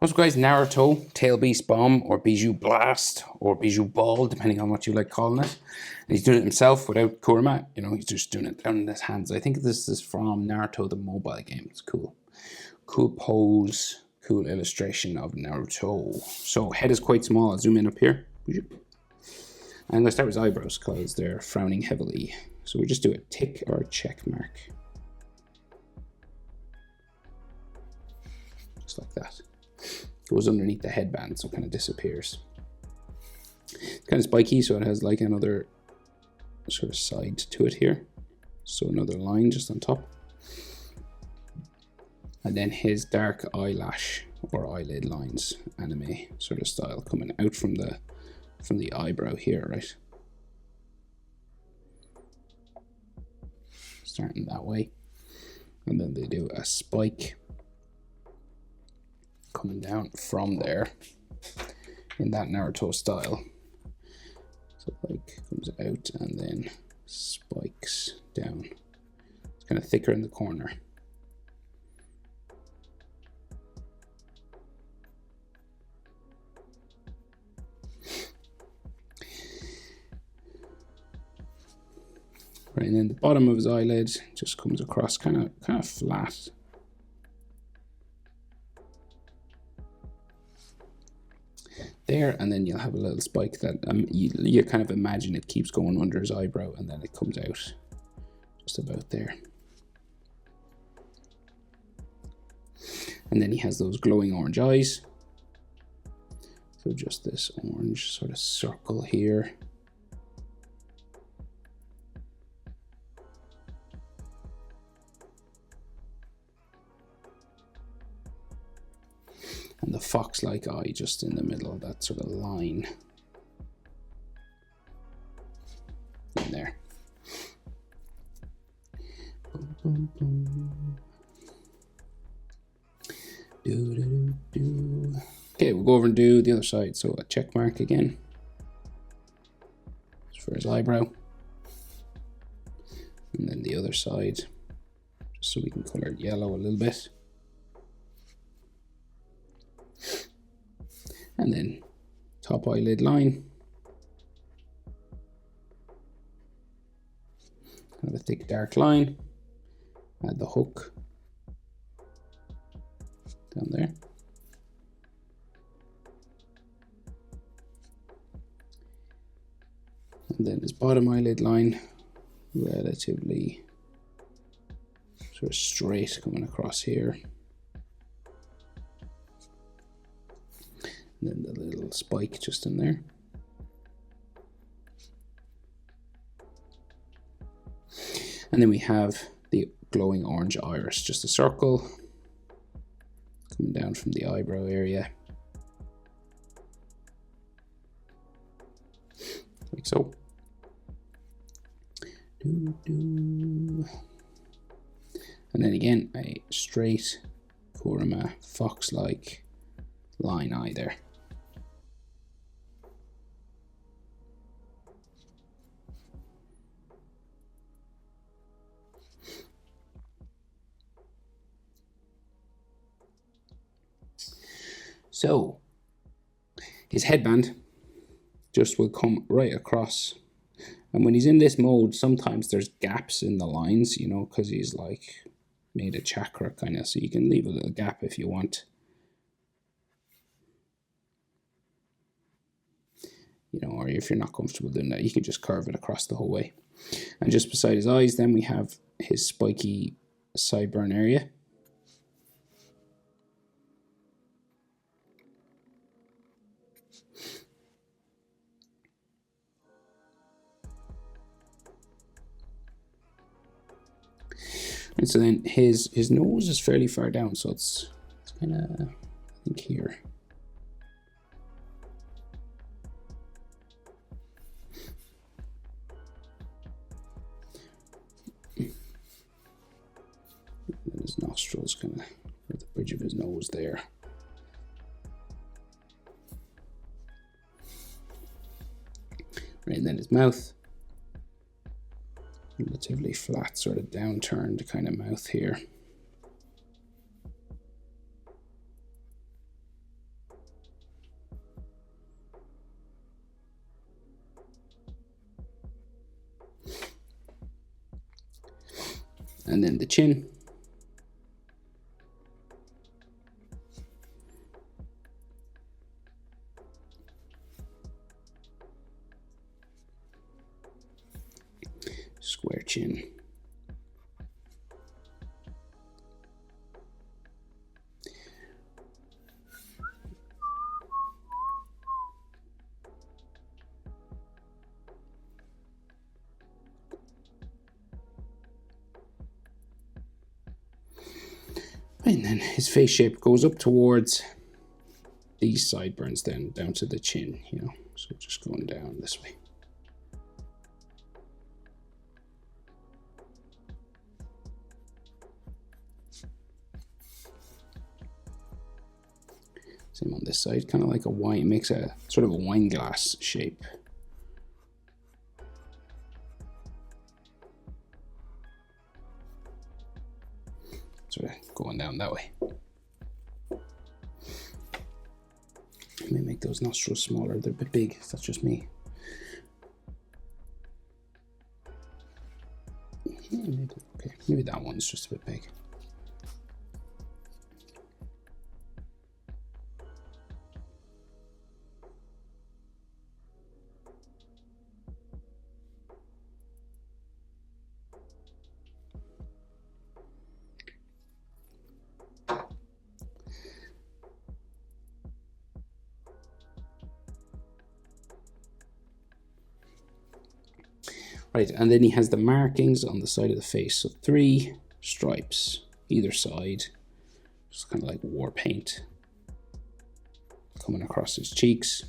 What's up, guys? Naruto, Tail Beast Bomb, or Bijou Blast, or Bijou Ball, depending on what you like calling it. And he's doing it himself without Kurama. You know, he's just doing it down in his hands. I think this is from Naruto, the mobile game. It's cool. Cool pose, cool illustration of Naruto. So, head is quite small. I'll zoom in up here. And I'm going to start with his eyebrows because they're frowning heavily. So we just do a tick or a check mark. Just like that. Goes underneath the headband, so it kind of disappears. It's kind of spiky, so it has like another sort of side to it here. So another line just on top. And then his dark eyelash or eyelid lines, anime sort of style, coming out from the eyebrow here, right? Starting that way. And then they do a spike coming down from there in that Naruto style. So like comes out and then spikes down. It's kind of thicker in the corner. Right, and then the bottom of his eyelid just comes across kind of flat. There, and then you'll have a little spike that you kind of imagine it keeps going under his eyebrow, and then it comes out just about there. And then he has those glowing orange eyes. So just this orange sort of circle here. And the fox-like eye just in the middle of that sort of line. In there. Boom, boom, boom. Do, do, do, do. Okay, we'll go over and do the other side. So a check mark again. Just for his eyebrow. And then the other side. Just so we can color it yellow a little bit. And then top eyelid line. Kind of a thick dark line. Add the hook down there. And then his bottom eyelid line, relatively sort of straight coming across here. And then the little spike just in there. And then we have the glowing orange iris, just a circle coming down from the eyebrow area. Like so. And then again, a straight Kurama fox-like line eye there. So, his headband just will come right across. And when he's in this mode, sometimes there's gaps in the lines, you know, because he's like made a chakra kind of, so you can leave a little gap if you want. You know, or if you're not comfortable doing that, you can just curve it across the whole way. And just beside his eyes, then we have his spiky sideburn area. And so then his nose is fairly far down, so it's kind of, I think, here. And then his nostrils kind of at the bridge of his nose there. Right, and then his mouth. Relatively flat, sort of downturned kind of mouth here. And then the chin. Square chin. And then his face shape goes up towards these sideburns, then down to the chin, you know, so just going down this way. Same on this side, kind of like a wine, makes a sort of a wine glass shape. Sort of going down that way. Let me make those nostrils smaller, they're a bit big, that's just me. Okay, maybe that one's just a bit big. Right, and then he has the markings on the side of the face. So 3 stripes either side, just kind of like war paint coming across his cheeks.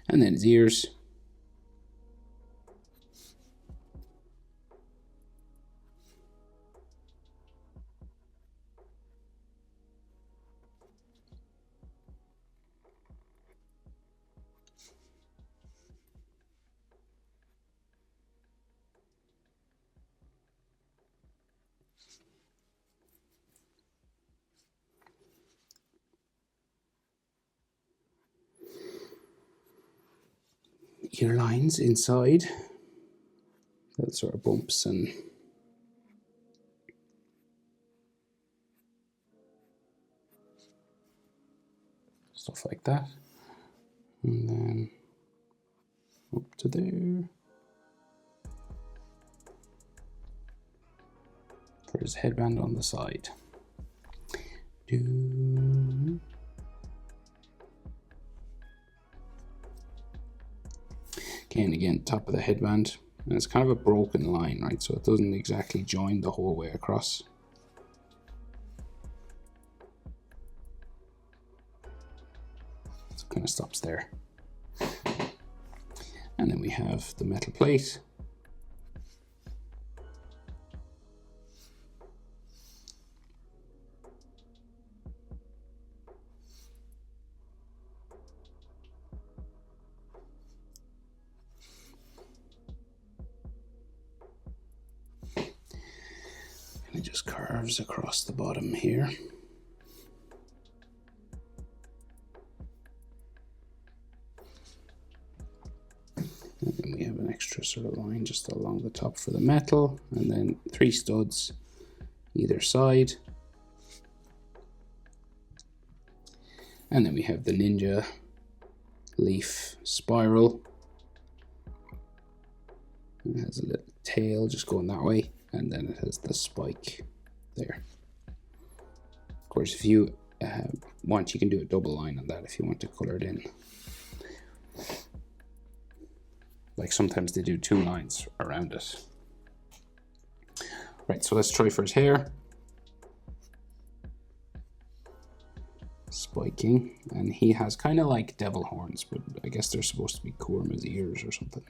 And then his ears. Ear lines inside, that sort of bumps and stuff like that, and then up to there for his headband on the side. Okay, and again, top of the headband, and it's kind of a broken line, right? So it doesn't exactly join the whole way across. So it kind of stops there. And then we have the metal plate. And it just curves across the bottom here. And then we have an extra sort of line just along the top for the metal, and then 3 studs either side. And then we have the ninja leaf spiral. It has a little tail just going that way, and then it has the spike there. Of course, if you want, you can do a double line on that if you want to color it in. Like sometimes they do 2 lines around it. Right, so let's try for his hair. Spiking, and he has kind of like devil horns, but I guess they're supposed to be Kurma's ears or something.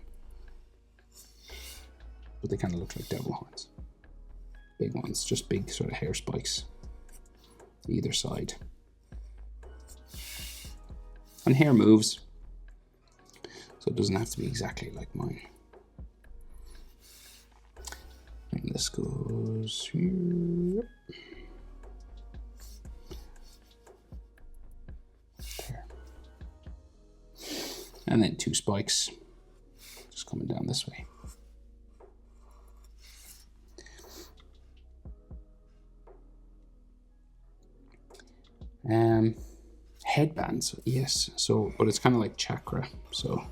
but they kind of look like devil horns. Big ones, just big sort of hair spikes either side. And hair moves, so it doesn't have to be exactly like mine. And this goes here. There. And then 2 spikes just coming down this way. Headbands, yes. So, but it's kind of like chakra. So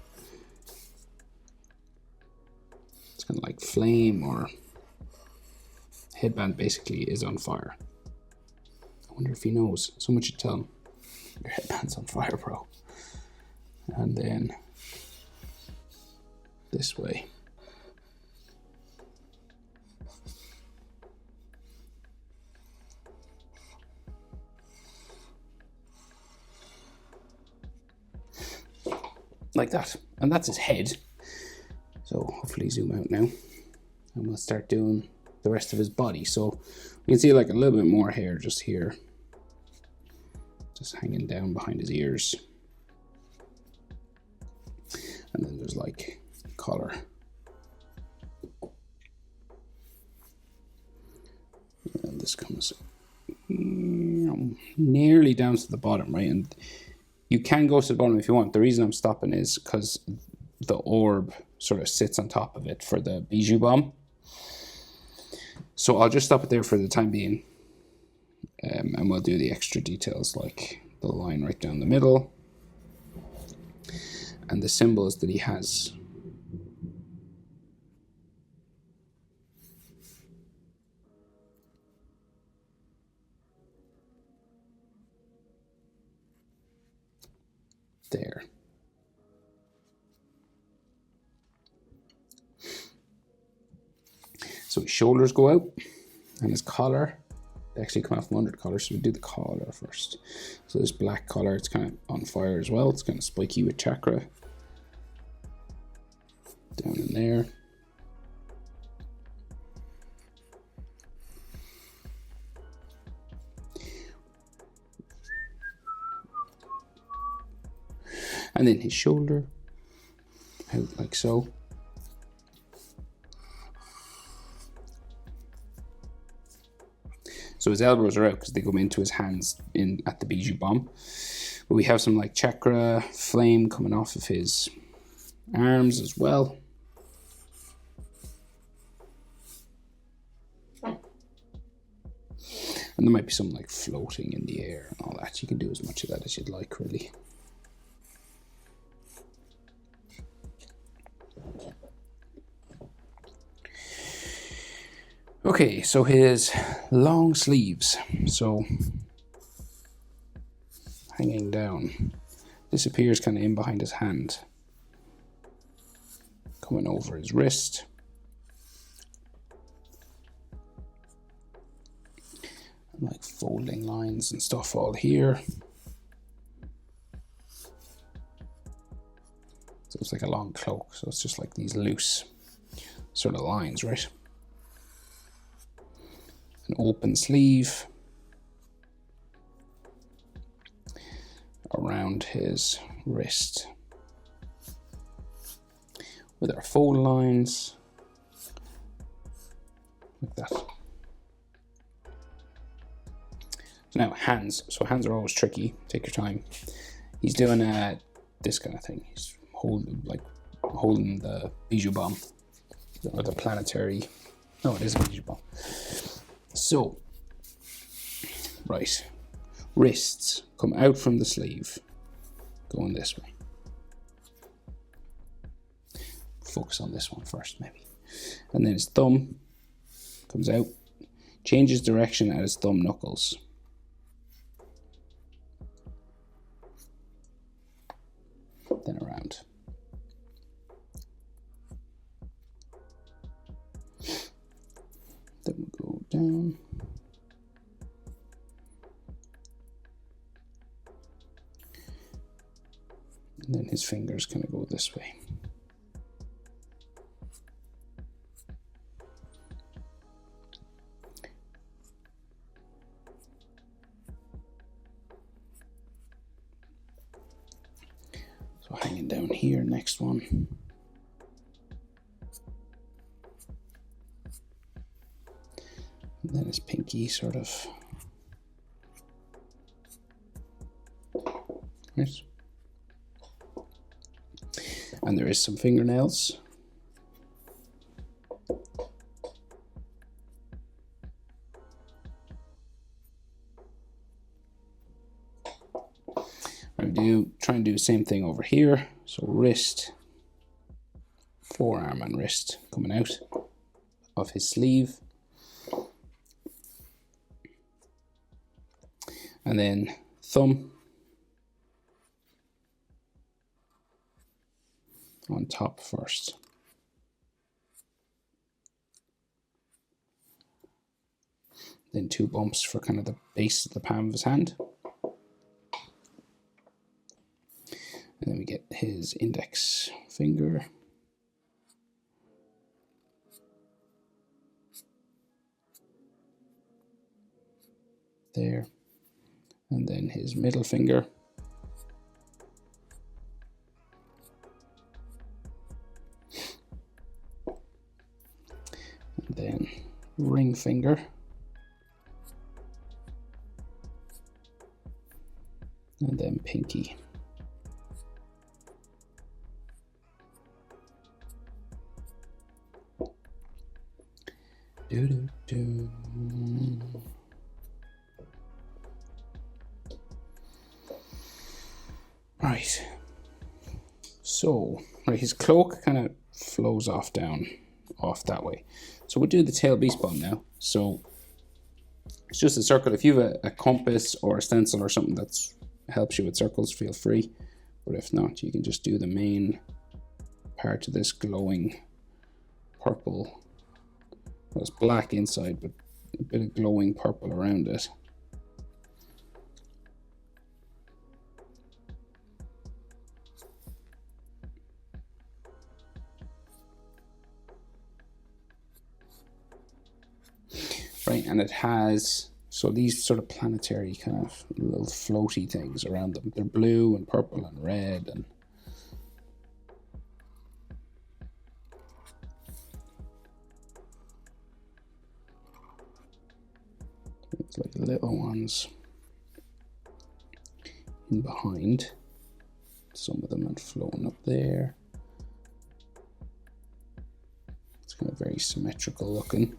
it's kind of like flame, or headband basically is on fire. I wonder if he knows. Someone should tell him, your headband's on fire, bro. And then this way. Like that. And that's his head. So hopefully zoom out now. And we'll start doing the rest of his body. So you can see like a little bit more hair just here. Just hanging down behind his ears. And then there's like collar. And this comes nearly down to the bottom, right? And you can go to the bottom if you want. The reason I'm stopping is because the orb sort of sits on top of it for the bijou bomb. So I'll just stop it there for the time being. And we'll do the extra details like the line right down the middle. And the symbols that he has. There. So his shoulders go out, and his collar, they actually come out from under the collar, so we do the collar first. So this black collar, it's kind of on fire as well. It's kind of spiky with chakra. Down in there. And then his shoulder, out like so. So his elbows are out because they go into his hands in at the bijou bomb. But we have some like chakra flame coming off of his arms as well. And there might be some like floating in the air and all that. You can do as much of that as you'd like, really. Okay, so his long sleeves, so hanging down, disappears kind of in behind his hand, coming over his wrist, and like folding lines and stuff all here. So it's like a long cloak, so it's just like these loose sort of lines, right? An open sleeve around his wrist with our fold lines like that. So now hands. So hands are always tricky. Take your time. He's doing this kind of thing. He's holding the bijou bomb, or the planetary. No, it is a bijou bomb. So, right, wrists come out from the sleeve, going this way. Focus on this one first, maybe. And then his thumb comes out, changes direction at his thumb knuckles. Then around. Then we'll go down. And then his fingers kind of go this way. line down here, next one. And then his pinky, sort of. Right. And there is some fingernails. Try and do the same thing over here. So wrist, forearm and wrist coming out of his sleeve. And then thumb on top first. Then 2 bumps for kind of the base of the palm of his hand. And then we get his index finger. There. And then his middle finger. And then ring finger. And then pinky. Right. So, right, his cloak kind of flows off that way. So we'll do the tail beast bomb now. So it's just a circle. If you have a compass or a stencil or something that helps you with circles, feel free. But if not, you can just do the main part of this glowing purple. Well, it's black inside, but a bit of glowing purple around it. Right, and it has, so these sort of planetary kind of little floaty things around them. They're blue and purple and red and it's like little ones in behind. Some of them are floating up there. It's kind of very symmetrical looking.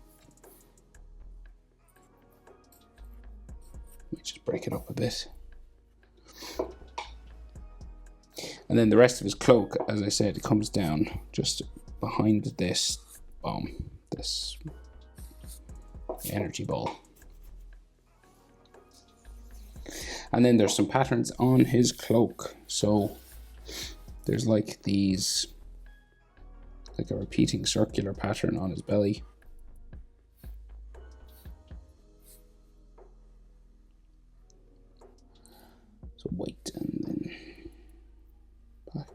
Let me just break it up a bit. And then the rest of his cloak, as I said, it comes down just behind this bomb, this energy ball. And then there's some patterns on his cloak. So there's like these, like a repeating circular pattern on his belly. So white and then black.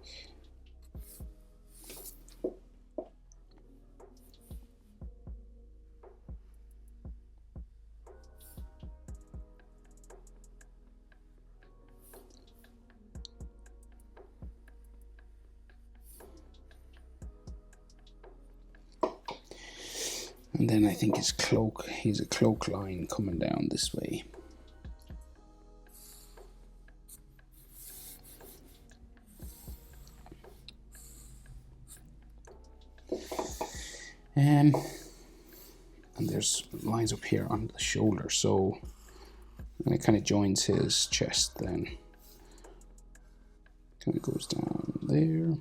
And then I think his cloak, he's a cloak line coming down this way. And there's lines up here on the shoulder, so and it kind of joins his chest then. Kind of goes down there.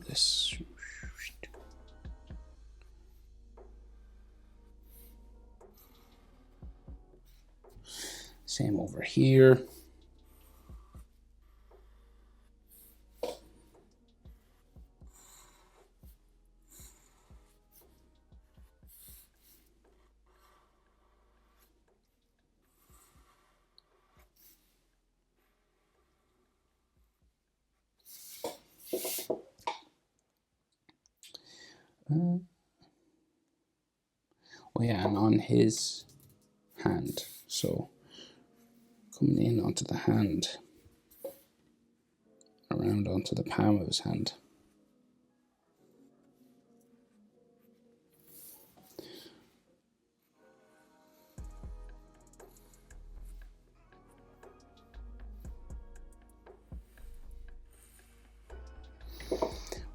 This. Same over here. Oh yeah, and on his hand. So coming in onto the hand, around onto the palm of his hand.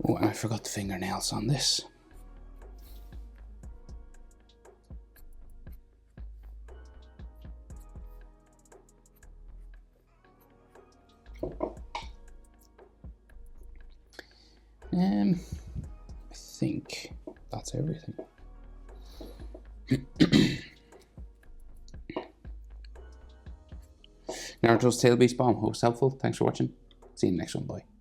Oh, and I forgot the fingernails on this. I think that's everything. Naruto's Tail Beast Bomb. Hope it's helpful. Thanks for watching. See you in the next one. Bye.